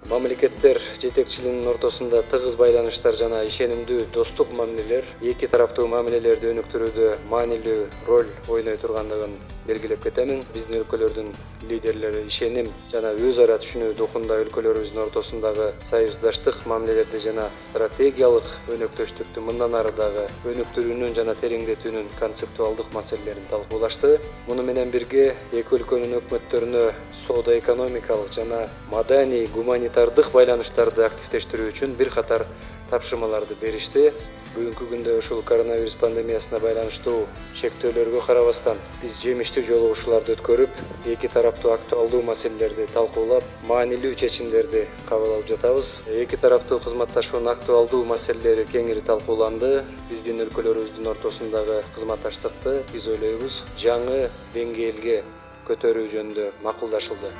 Мамлекеттер жетекчилигинин ортосунда тыгыз байланыштар жана ишенимдүү достук мамилелер эки тараптуу мамилелерди өнүктүрүүдө маанилүү роль ойной тургандыгын белгилеп кетемин. Биздин өлкөлөрдүн лидерлери ишеним жана өз ара түшүнүү духунда өлкөлөрүбүздүн ортосундагы союздаштык мамилелерди жана стратегиялык өнөктөштүктү мындан ары дагы өнүктүрүүнүн жана тереңдетүүнүн концептуалдык маселелерин талкуулашты. Муну менен бирге эки өлкөнүн өкмөттөрүнө соода экономикалык жана маданий гуманитардык байланыштарды активдештирүү үчүн бир катар тапшырмаларды беришти. Бүгүнкү күндө ушул коронавирус пандемиясына байланыштуу шектөөлөргө карабастан биз жемиштүү жолугушууларды өткөрүп, эки тараптуу актуалдуу маселелерди талкуулап, маанилүү чечимдерди кабыл алып жатабыз. Эки тараптуу кызматташуунун актуалдуу маселелери кеңири талкууланды. Биздин өлкөлөрүбүздүн ортосундагы кызматташтыкты биз ойлойбуз жаңы деңгээлге көтөрүү жөнүндө макулдашылды.